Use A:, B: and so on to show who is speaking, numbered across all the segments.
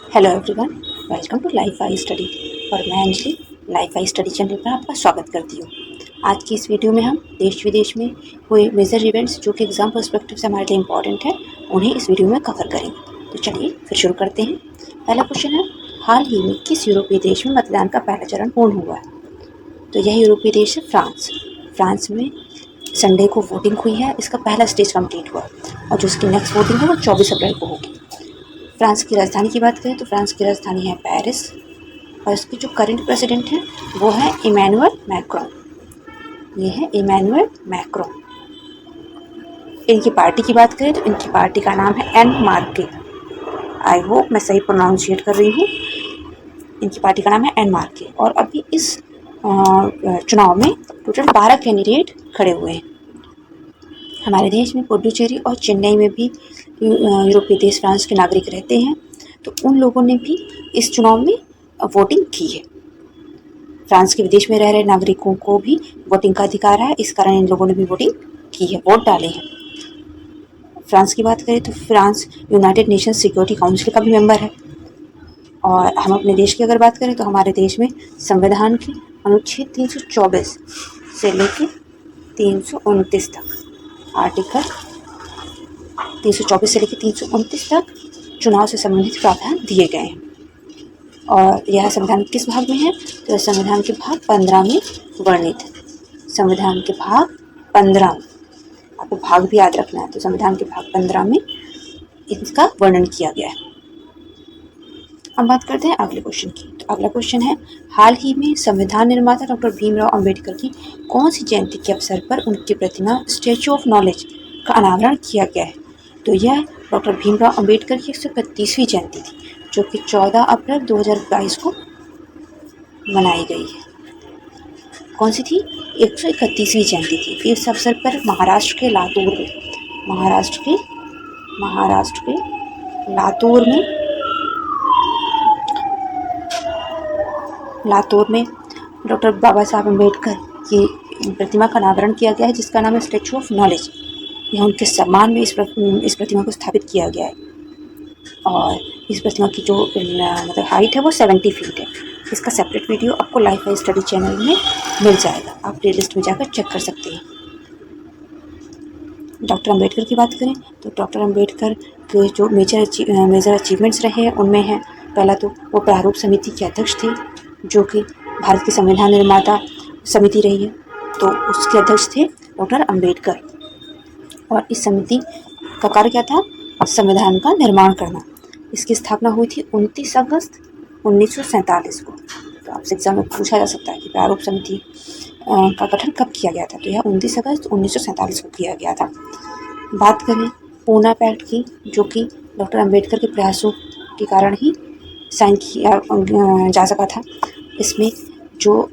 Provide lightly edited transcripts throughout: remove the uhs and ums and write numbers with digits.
A: Hello everyone, welcome to life I study. और मैं Anjali life I study channel पर आपका स्वागत करती हूँ। आज की इस वीडियो में हम देश विदेश में हुए मेजर इवेंट्स जो कि एग्जाम पर्सपेक्टिव से हमारे लिए इम्पॉर्टेंट है, उन्हें इस वीडियो में कवर करेंगे। तो चलिए फिर शुरू करते हैं। पहला क्वेश्चन है, हाल ही में किस यूरोपीय देश में मतदान का पहला चरण पूर्ण हुआ है? तो यह यूरोपीय देश है फ्रांस। फ्रांस में संडे को वोटिंग हुई है, इसका पहला स्टेज कंप्लीट हुआ और जो इसकी नेक्स्ट वोटिंग है वो 24 अप्रैल को होगी। फ्रांस की राजधानी की बात करें तो फ्रांस की राजधानी है पेरिस और इसके जो करंट प्रेसिडेंट हैं वो है इमैनुअल मैक्रोन। ये है इमैनुअल मैक्रोन। इनकी पार्टी की बात करें तो इनकी पार्टी का नाम है एन मार्के। आई होप मैं सही प्रोनाउंसिएट कर रही हूँ। इनकी पार्टी का नाम है एन मार्के और अभी इस चुनाव में टोटल 12 कैंडिडेट खड़े हुए हैं। हमारे देश में पुडुचेरी और चेन्नई में भी यूरोपीय देश फ्रांस के नागरिक रहते हैं, तो उन लोगों ने भी इस चुनाव में वोटिंग की है। फ्रांस के विदेश में रह रहे नागरिकों को भी वोटिंग का अधिकार है, इस कारण इन लोगों ने भी वोटिंग की है, वोट डाले हैं। फ्रांस की बात करें तो France United nation security council का भी मेंबर है। और हम अपने देश की अगर बात करें तो हमारे देश में संविधान की अनुच्छेद 324 से लेकर 329 तक, आर्टिकल 324 से लेकर 329 तक चुनाव से संबंधित प्रावधान दिए गए हैं। और यह संविधान किस भाग में है? तो संविधान के भाग 15 में वर्णित है। संविधान के भाग 15 में, आपको भाग भी याद रखना है, तो संविधान के भाग 15 में इसका वर्णन किया गया है। अब बात करते हैं अगले क्वेश्चन की। तो अगला क्वेश्चन है, हाल ही में संविधान निर्माता डॉक्टर भीमराव अंबेडकर की कौन सी जयंती के अवसर पर उनकी प्रतिमा स्टैचू ऑफ नॉलेज का अनावरण किया गया है? तो यह डॉक्टर भीमराव अंबेडकर की 131वीं जयंती थी, जो कि 14 अप्रैल 2022 को मनाई गई है। कौन सी थी? 131वीं जयंती थी। इस अवसर पर महाराष्ट्र के लातूर में डॉक्टर बाबा साहब अम्बेडकर की प्रतिमा का अनावरण किया गया है, जिसका नाम है स्टैचू ऑफ नॉलेज। यह उनके सम्मान में इस प्रतिमा को स्थापित किया गया है। और इस प्रतिमा की जो मतलब हाइट है वो 70 फीट है। इसका सेपरेट वीडियो आपको लाइफ आई स्टडी चैनल में मिल जाएगा, आप प्लेलिस्ट में जाकर चेक कर सकते हैं। डॉक्टर अंबेडकर की बात करें तो डॉक्टर अंबेडकर के जो मेजर अचीवमेंट्स रहे हैं उनमें है, पहला तो वो प्रारूप समिति के अध्यक्ष थे, जो कि भारत की संविधान निर्माता समिति रही है, तो उसके अध्यक्ष थे डॉक्टर अंबेडकर। और इस समिति का कार्य क्या था? संविधान का निर्माण करना। इसकी स्थापना हुई थी 29 अगस्त 1947 को। तो आपसे एग्जाम में पूछा जा सकता है कि प्रारूप समिति का गठन कब किया गया था? तो यह 29 अगस्त 1947 को किया गया था। बात करें पूना पैक्ट की, जो कि डॉक्टर अंबेडकर के प्रयासों के कारण ही साइन किया जा सका था। इसमें जो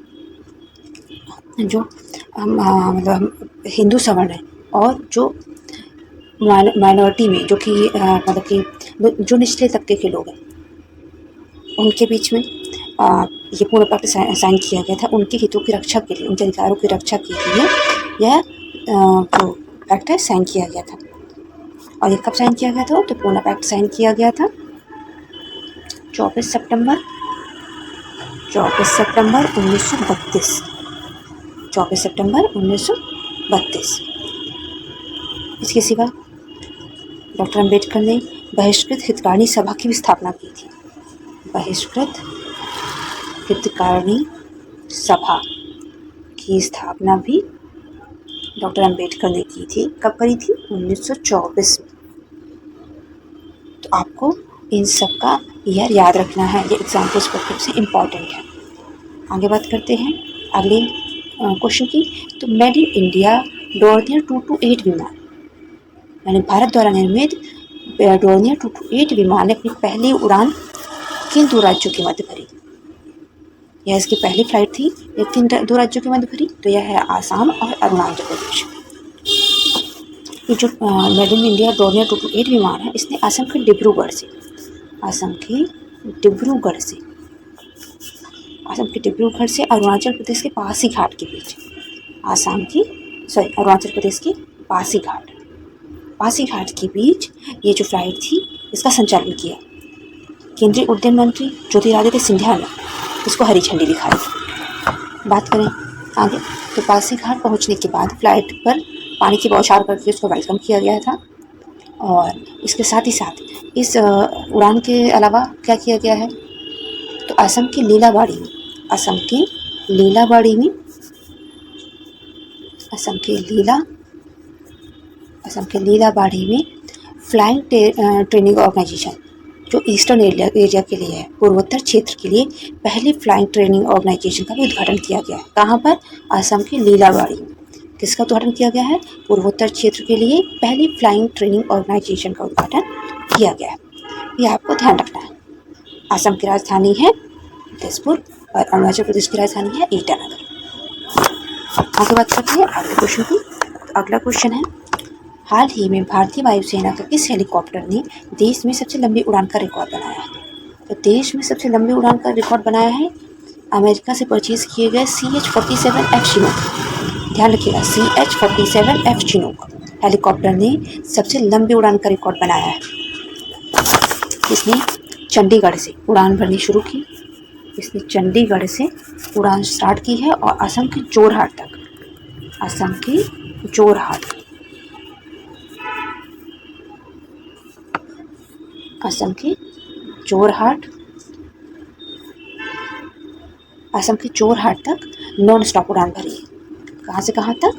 A: मतलब हिंदू सवर्ण है और जो माइनॉरिटी में जो कि मतलब कि जो निचले तबके के लोग हैं, उनके बीच में ये पूर्ण पैक्ट साइन किया गया था। उनके हितों की रक्षा के लिए, उनके अधिकारों की रक्षा के लिए यह जो पैक्ट है साइन किया गया था। और ये कब साइन किया गया था? तो पूर्ण पैक्ट साइन किया गया था 24 सितंबर 1932। 24 सितंबर 1932। इसके सिवा डॉक्टर अंबेडकर ने बहिष्कृत हितकारिणी सभा की भी स्थापना की थी। बहिष्कृत हितकारिणी सभा की स्थापना भी डॉक्टर अंबेडकर ने की थी। कब करी थी? 1924 में। तो आपको इन सब का ईयर याद रखना है, ये एग्जाम पर्सपेक्टिव से इम्पॉर्टेंट है। आगे बात करते हैं अगले क्वेश्चन की। तो मेड इन इंडिया डोर्नियर 228 विमान, यानी भारत द्वारा निर्मित डोर्नियर 228 विमान ने अपनी पहली उड़ान किन दो राज्यों के मध्य भरी? यह इसकी पहली फ्लाइट थी, ये किन दो राज्यों के मध्य भरी? तो यह है आसाम और अरुणाचल प्रदेश। ये जो मेड इन इंडिया डोर्नियर 228 विमान है, इसने असम के डिब्रूगढ़ से अरुणाचल प्रदेश के पासीघाट के बीच, अरुणाचल प्रदेश के पासीघाट के बीच ये जो फ्लाइट थी इसका संचालन किया। केंद्रीय उड्डयन मंत्री ज्योतिरादित्य सिंधिया ने इसको हरी झंडी दिखाई। बात करें आगे तो पासीघाट पहुंचने के बाद फ्लाइट पर पानी की बौछार करके उसको वेलकम किया गया था। और इसके साथ ही साथ इस उड़ान के अलावा क्या किया गया है तो असम के लीलाबाड़ी में लीलाबाड़ी में फ्लाइंग ट्रेनिंग ऑर्गेनाइजेशन जो ईस्टर्न एरिया के लिए है, पूर्वोत्तर क्षेत्र के लिए पहले फ्लाइंग ट्रेनिंग ऑर्गेनाइजेशन का भी उद्घाटन किया गया है। कहाँ पर? असम के लीलाबाड़ी में। किसका उद्घाटन किया गया है? पूर्वोत्तर क्षेत्र के लिए पहली फ्लाइंग ट्रेनिंग ऑर्गेनाइजेशन का उद्घाटन किया गया है। ये आपको ध्यान रखना है। असम की राजधानी है दिसपुर और अरुणाचल प्रदेश की राजधानी है ईटानगर। आगे बात करते हैं अगले क्वेश्चन की। तो अगला क्वेश्चन है, हाल ही में भारतीय वायुसेना का किस हेलीकॉप्टर ने देश में सबसे लंबी उड़ान का रिकॉर्ड बनाया है? तो देश में सबसे लंबी उड़ान का रिकॉर्ड बनाया है अमेरिका से परचेज किए गए CH-47F चिनूक। ध्यान रखिएगा, CH-47F चिनूक हेलीकॉप्टर ने सबसे लंबी उड़ान का रिकॉर्ड बनाया है। इसने चंडीगढ़ से उड़ान भरनी शुरू की। इसने चंडीगढ़ से उड़ान स्टार्ट की है और असम के जोरहाट तक, असम के जोरहाट तक नॉन स्टॉप उड़ान भरी है। कहाँ से कहाँ तक?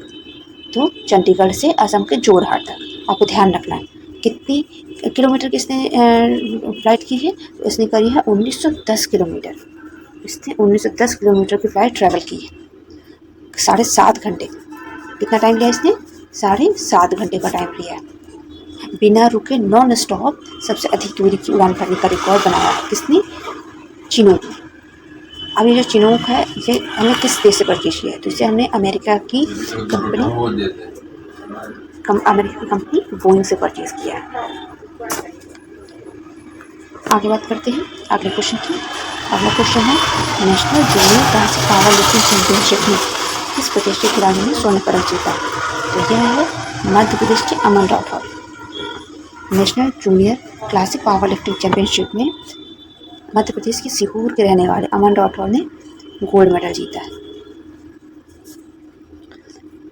A: तो चंडीगढ़ से असम के जोरहाट तक। आपको ध्यान रखना है कितनी किलोमीटर की इसने फ्लाइट की है। तो इसने करी है 1910 किलोमीटर। इसने 1910 किलोमीटर की फ़्लाइट ट्रैवल की है। 7.5 घंटे। कितना टाइम लिया इसने? 7.5 घंटे का टाइम लिया। बिना रुके नॉन स्टॉप सबसे अधिक दूरी की उड़ान भरने का रिकॉर्ड बनाया है। किसने? चिनूक ने। अब ये जो चिनूक है ये हमने किस देश से परचेज किया है? तो इसे हमने अमेरिका की कंपनी बोइंग से परचेज किया है। आगे बात करते हैं अगले क्वेश्चन की। अगला क्वेश्चन है, national junior classic power lifting championship में किस प्रदेश के खिलाड़ी ने स्वर्ण पदक जीता? तो यह है मध्य प्रदेश के Aman Rathore. National junior classic power lifting championship में मध्य प्रदेश के सीहोर के रहने वाले अमन राठौर ने गोल्ड मेडल जीता है।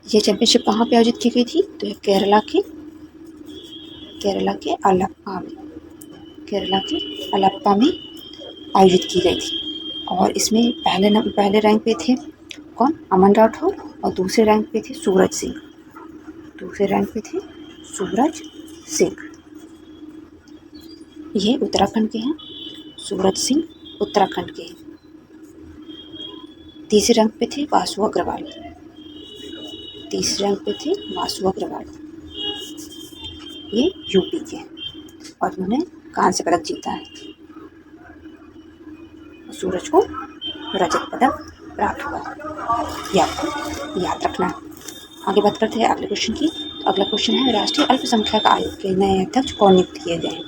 A: यह चैंपियनशिप कहाँ पे आयोजित की गई थी? तो यह केरला के अलाप्पा में आयोजित की गई थी। और इसमें पहले रैंक पे थे कौन? अमन राठौर। और दूसरे रैंक पे थे सूरज सिंह। ये उत्तराखंड के हैं। सूरज सिंह उत्तराखंड के हैं। तीसरे रैंक पे थे वासु अग्रवाल। ये यूपी के हैं और उन्होंने कांस्य पदक जीता है। सूरज को रजत पदक प्राप्त हुआ। ये आपको याद रखना है। आगे बात करते हैं अगले क्वेश्चन की। तो अगला क्वेश्चन है, राष्ट्रीय अल्पसंख्यक आयोग के नए अध्यक्ष कौन नियुक्त किए गए हैं?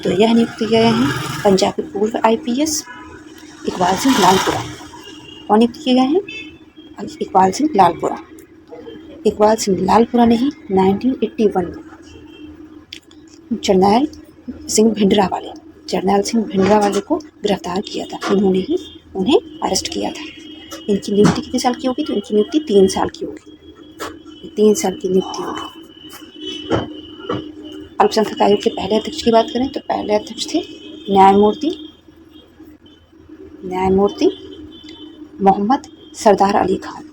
A: तो यह नियुक्त किए गए हैं पंजाब के पूर्व IPS इकबाल सिंह लालपुरा। कौन नियुक्त किए गए हैं? इकबाल सिंह लालपुरा ने ही 1981 में जर्नैल सिंह भिंडरावाले को गिरफ्तार किया था। इन्होंने ही उन्हें अरेस्ट किया था। इनकी नियुक्ति कितने साल की होगी? तो इनकी नियुक्ति 3 साल की होगी। 3 साल की नियुक्ति होगी। अल्पसंख्यक आयोग के पहले अध्यक्ष की बात करें तो पहले अध्यक्ष थे न्यायमूर्ति मोहम्मद सरदार अली खान।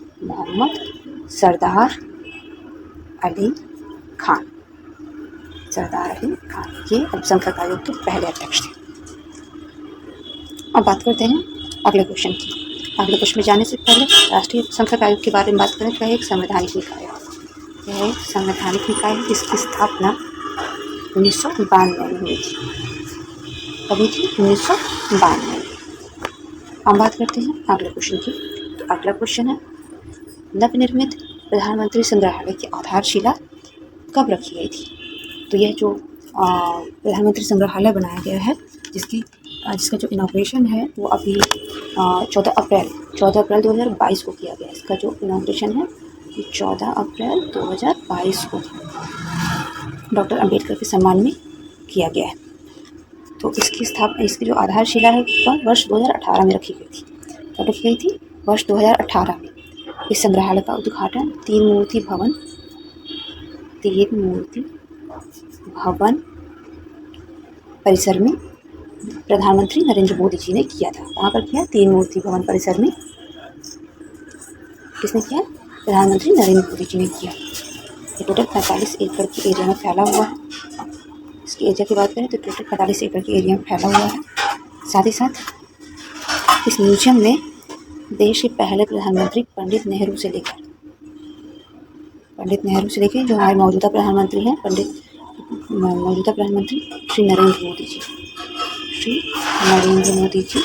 A: ये अल्पसंख्यक आयोग के पहले अध्यक्ष थे। अब बात करते हैं अगले क्वेश्चन की। अगले क्वेश्चन में जाने से पहले राष्ट्रीय अल्पसंख्यक आयोग के बारे में बात करें तो यह एक संवैधानिक निकाय है जिसकी स्थापना 1992 में हुई थी। कभी थी? 1992 में। हम बात करते हैं अगले क्वेश्चन की। तो अगला क्वेश्चन है, नवनिर्मित प्रधानमंत्री संग्रहालय की आधारशिला कब रखी गई थी? तो यह जो प्रधानमंत्री संग्रहालय बनाया गया है जिसका जो इनॉग्रेशन है वो अभी 14 अप्रैल 2022 को किया गया। इसका जो इनॉग्रेशन है ये 14 अप्रैल 2022 को डॉक्टर अंबेडकर के सम्मान में किया गया है। तो इसकी जो आधारशिला है वह वर्ष 2018 में रखी गई थी। कब रखी गई थी? वर्ष 2018 में। इस संग्रहालय का उद्घाटन तीन मूर्ति भवन परिसर में प्रधानमंत्री नरेंद्र मोदी जी ने किया था। कहाँ पर किया? तीन मूर्ति भवन परिसर में। किसने किया? प्रधानमंत्री नरेंद्र मोदी जी ने किया। ये टोटल 45 एकड़ के एरिया में फैला हुआ है। इसकी एरिया की बात करें तो टोटल 45 एकड़ के एरिया में फैला हुआ है। साथ ही साथ इस म्यूजियम में देश के पहले प्रधानमंत्री पंडित नेहरू से लेकर जो हमारे मौजूदा प्रधानमंत्री हैं, मौजूदा प्रधानमंत्री श्री नरेंद्र मोदी जी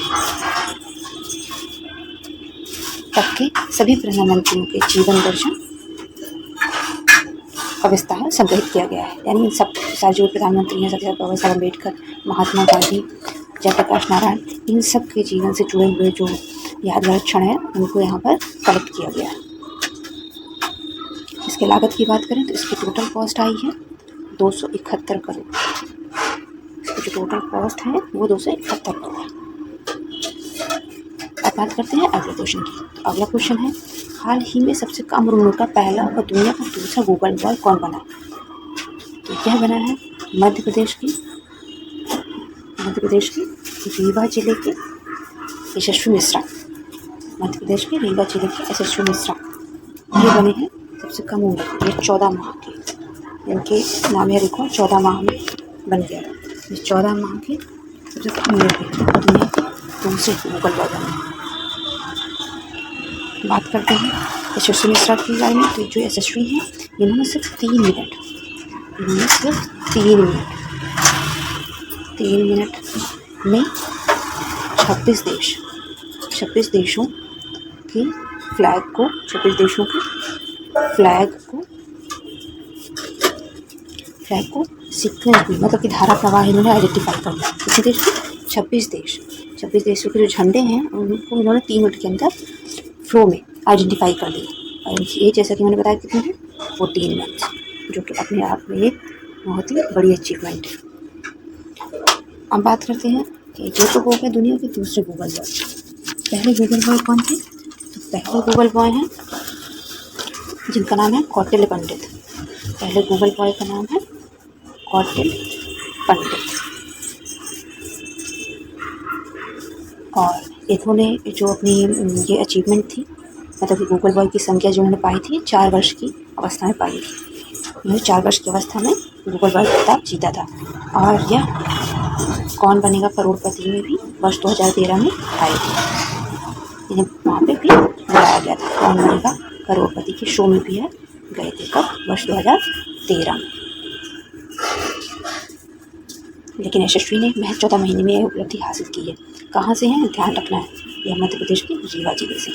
A: तक के सभी प्रधानमंत्रियों के जीवन दर्शन का विस्तार संग्रहित किया गया है। यानी सब सारे जो प्रधानमंत्री हैं, सरदार बाबा साहब अम्बेडकर, महात्मा गांधी, जयप्रकाश नारायण, इन सब के जीवन से जुड़े हुए जो यादगार क्षण है उनको यहाँ पर कलेक्ट किया गया है। इसके लागत की बात करें तो इसकी टोटल कॉस्ट आई है 271 करोड़। इसकी जो टोटल कॉस्ट है वो 271 करोड़। अब बात करते हैं अगले क्वेश्चन की। अगला क्वेश्चन है, हाल ही में सबसे कम उम्र का पहला और दुनिया का दूसरा गूगल बॉय कौन बना? तो यह बना है मध्य प्रदेश के रीवा जिले के यशस्वी मिश्रा। मध्य प्रदेश के रीवा जिले के यशस्वी मिश्रा ये बने हैं सबसे कम उम्र के। ये 14 माह के, इनके नाम है रिकॉर्ड 14 माह में बन गया। ये 14 माह के सबसे कम उम्र के दुनिया के दूसरे गूगल बॉय बने। बात करते हैं यशस्वी मिश्रा के बारे में। तो जो यशस्वी हैं इन्होंने सिर्फ 3 मिनट में 26 देशों के फ्लैग को सीक्वेंस में, मतलब कि धारा प्रवाह इन्होंने आइडेंटिफाई कर लिया। किसी देश के 26 देशों के जो झंडे हैं उनको इन्होंने 3 मिनट के अंदर फ्लो में आइडेंटिफाई कर लिया। और इनकी एज जैसा कि मैंने बताया कितनी है, 14 मंथ्स, जो कि अपने आप में एक बहुत ही बड़ी अचीवमेंट है। अब बात करते हैं कि जो तो हो गए दुनिया के दूसरे गूगल बॉय। पहले गूगल बॉय कौन थे? तो पहले गूगल बॉय हैं जिनका नाम है कौटिल्य पंडित। पहले गूगल बॉय का नाम है कौटिल्य पंडित। और इन्होंने जो अपनी ये अचीवमेंट थी, मतलब कि गूगल बॉय की संख्या जो उन्होंने पाई थी 4 वर्ष की अवस्था में पाई थी। उन्होंने 4 वर्ष की अवस्था में गूगल बॉय खिताब जीता था। और यह कौन बनेगा करोड़पति में भी वर्ष 2013 में आए थे। इन्हें वहाँ पे भी बुलाया गया था। कौन बनेगा करोड़पति के शो में भी है गए थे। कब? वर्ष 2013 में। लेकिन यशस्वी ने महज 14 महीने में यह उपलब्धि हासिल की है। कहाँ से हैं? ध्यान रखना है, यह मध्य प्रदेश के रीवा जिले से।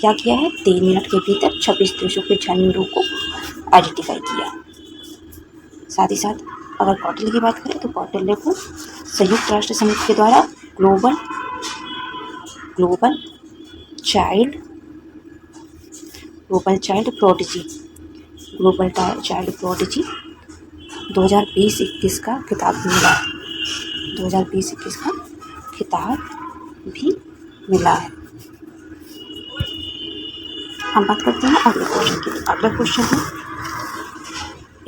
A: क्या किया है? 3 मिनट के भीतर 26 देशों के झंडों को आइडेंटिफाई किया। साथ ही साथ अगर कौटिल्य की बात करें तो कौटिल्य को संयुक्त राष्ट्र संघ के द्वारा ग्लोबल चाइल्ड प्रोडिजी 2020-21 का खिताब मिला है। 2020-21 का खिताब भी मिला है। हम बात करते हैं अगले क्वेश्चन की। अगला क्वेश्चन है,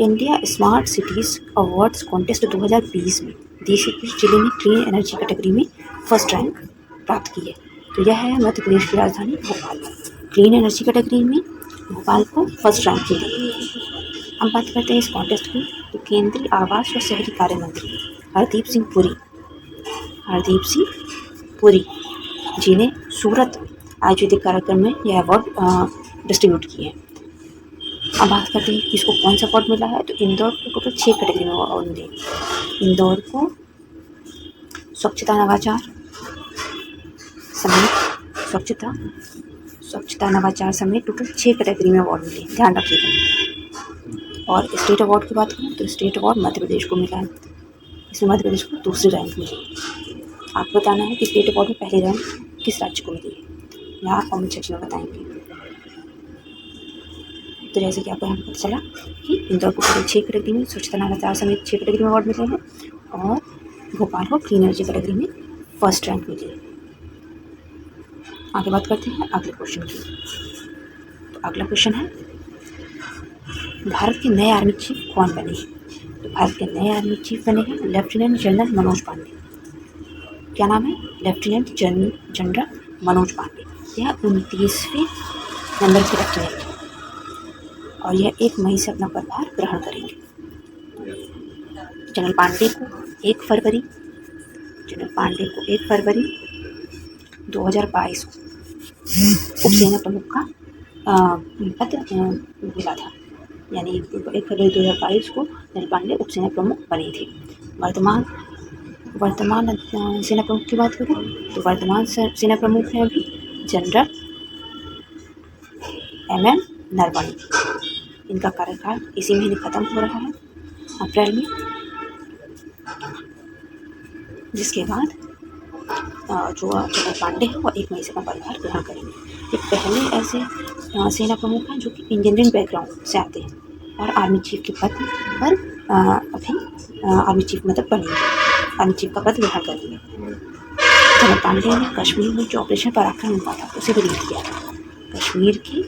A: India smart cities awards contest 2020 में देश के किस जिले ने क्लीन एनर्जी कैटेगरी में फर्स्ट रैंक प्राप्त की है? तो यह है मध्य प्रदेश की राजधानी भोपाल। क्लीन एनर्जी कैटेगरी में भोपाल को फर्स्ट रैंक मिली। हम बात करते हैं इस कॉन्टेस्ट की। तो केंद्रीय आवास व शहरी कार्य मंत्री हरदीप सिंह पुरी जी ने सूरत आयोजित कार्यक्रम में यह अवार्ड डिस्ट्रीब्यूट किए हैं। अब बात करते हैं किसको कौन सा अवार्ड मिला है। तो इंदौर को टोटल 6 कैटेगरी में अवार्ड मिले। इंदौर को स्वच्छता नवाचार समेत टोटल 6 कैटेगरी में अवार्ड मिले। ध्यान रखिएगा। और स्टेट अवार्ड की बात करें तो स्टेट अवार्ड मध्य प्रदेश को मिला है। इसमें मध्य प्रदेश को दूसरी रैंक मिली। आपको बताना है कि स्टेट अवार्ड में पहली रैंक किस राज्य को मिली है। यहाँ आप कॉमेंट सेक्शन में बताएंगे। तो जैसे कि आपको यहाँ पता चला कि इंदौर को पूरे 6 कैटेगरी में, स्वच्छता नवाचार समेत 6 कैटेगरी में अवार्ड मिले हैं। और भोपाल को क्लीन एनर्जी कैटेगरी में फर्स्ट रैंक मिली। आगे बात करते हैं अगले क्वेश्चन की। तो अगला क्वेश्चन है, भारत के नए आर्मी चीफ कौन बने? तो भारत के नए आर्मी चीफ बने हैं लेफ्टिनेंट जनरल मनोज पांडे। क्या नाम है? Lieutenant general Manoj Pandey. यह 29वें नंबर के लेफ्टिनेंट है और यह 1 मई से अपना पदभार ग्रहण करेंगे। जनरल पांडे को 1 फरवरी 2022 को उपसेना प्रमुख का पद मिला था, यानी 1 फरवरी 2022 को जनरल पांडे उपसेना प्रमुख बने थे। वर्तमान सेना प्रमुख की बात करें तो वर्तमान सेना प्रमुख हैं अभी जनरल MM नरवणे। इनका कार्यकाल इसी महीने खत्म हो रहा है अप्रैल में, जिसके बाद जो जनरल पांडे हैं वो 1 मई से अपना पदभार ग्रहण करेंगे। ये पहले ऐसे सेना प्रमुख हैं जो कि इंजीनियरिंग बैकग्राउंड से आते हैं और आर्मी चीफ के पद पर अभी आर्मी चीफ मतलब बनेंगे, आर्मी चीफ का पद ग्रहण करेंगे। जनरल पांडे ने कश्मीर में जो ऑपरेशन पराक्रम हुआ था उसे भी लीड किया था। कश्मीर की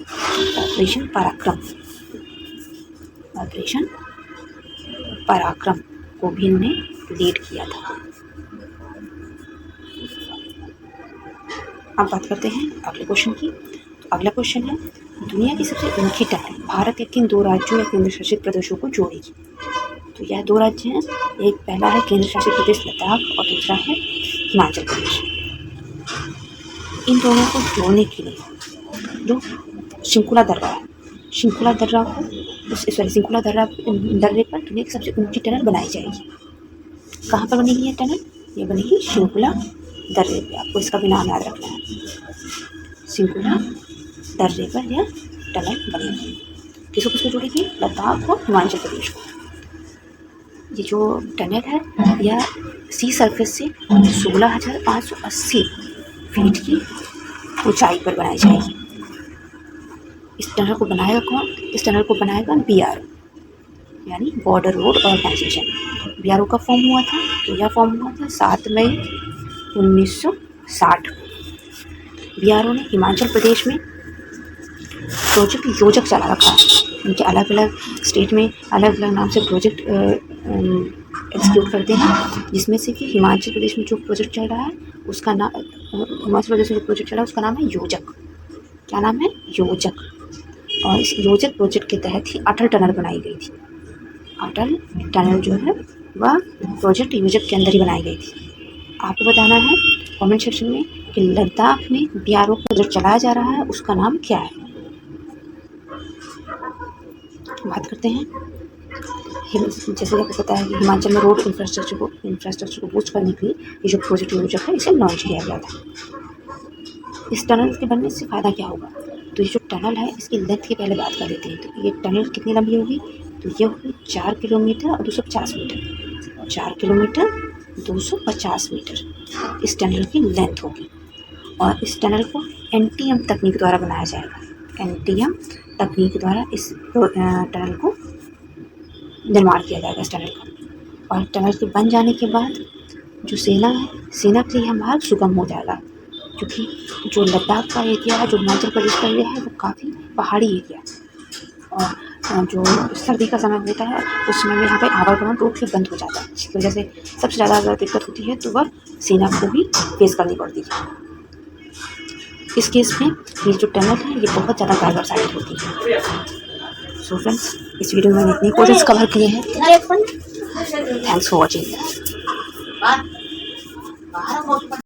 A: ऑपरेशन पराक्रम को भी इन्होंने लीड किया था। अब बात करते हैं अगले क्वेश्चन की। तो अगला क्वेश्चन है, दुनिया की सबसे ऊंची टनल भारत के किन 2 राज्यों या केंद्र शासित प्रदेशों को जोड़ेगी? तो यह 2 राज्य हैं, एक पहला है केंद्र शासित प्रदेश लद्दाख और दूसरा है हिमाचल प्रदेश। इन दोनों को जोड़ने के लिए जो शिंकुला दर्रा है, शिंकुला दर्रे पर दुनिया की सबसे ऊंची टनल बनाई जाएगी। कहाँ पर बनेगी ये टनल? ये बनेगी शिंकुला दर्रे पे। आपको इसका भी नाम याद रखना है, शिंकुला दर्रे पर यह टनल बनेगी। किसको जोड़ेगी? लद्दाख और हिमाचल प्रदेश को। ये जो टनल है यह सी सरफेस से 16,580 फीट की ऊंचाई पर बनाई जाएगी। इस टनल को बनाएगा कौन? इस टनल को बनाएगा BRO, यानी बॉर्डर रोड ऑर्गेनाइजेशन। BRO का फॉर्म हुआ था, तो यह फॉर्म हुआ था 7 मई 1960। BRO ने हिमाचल प्रदेश में प्रोजेक्ट योजक चला रखा है। उनके अलग अलग स्टेट में अलग अलग नाम से प्रोजेक्ट एग्जीक्यूट करते हैं, जिसमें से कि हिमाचल प्रदेश में जो प्रोजेक्ट चल रहा है उसका नाम है योजक। क्या नाम है? योजक। और इस योजक प्रोजेक्ट के तहत ही अटल टनल बनाई गई थी। अटल टनल जो है वह प्रोजेक्ट योजक के अंदर ही बनाई गई थी। आपको बताना है कमेंट सेक्शन में कि लद्दाख में BRO प्रोजेक्ट चलाया जा रहा है उसका नाम क्या है। बात करते हैं, जैसे आपको पता है कि हिमाचल में रोड इंफ्रास्ट्रक्चर को बूस्ट करने के लिए ये जो प्रोजेक्ट योजक है इसे लॉन्च किया गया था। इस टनल के बनने से फ़ायदा क्या होगा? तो ये जो टनल है इसकी लेंथ की पहले बात कर लेते हैं। तो ये टनल कितनी लंबी होगी? तो ये होगी 4 किलोमीटर और 250 मीटर। 4 किलोमीटर 250 मीटर इस टनल की लेंथ होगी। और इस टनल को NTM तकनीक द्वारा बनाया जाएगा। NTM तकनीक द्वारा इस टनल को निर्माण किया जाएगा इस टनल का। और टनल के बन जाने के बाद जो सेना है, सेना के लिए यह मार्ग सुगम हो जाएगा, क्योंकि जो लद्दाख का एरिया है, जो हिमाचल प्रदेश का एरिया है, वो काफ़ी पहाड़ी एरिया है और जो सर्दी का समय होता है उस समय में यहाँ पे आवागमन टोटली बंद हो जाता है। इसकी वजह से सबसे ज़्यादा अगर दिक्कत होती है तो वह सेना को भी फेस करनी पड़ती है। इस केस में ये जो टनल है ये बहुत ज़्यादा कारगर साबित होती है। सो फ्रेंड्स, इस वीडियो में मैंने इतनी क्वेश्चंस कवर किए हैं। Thanks for watching.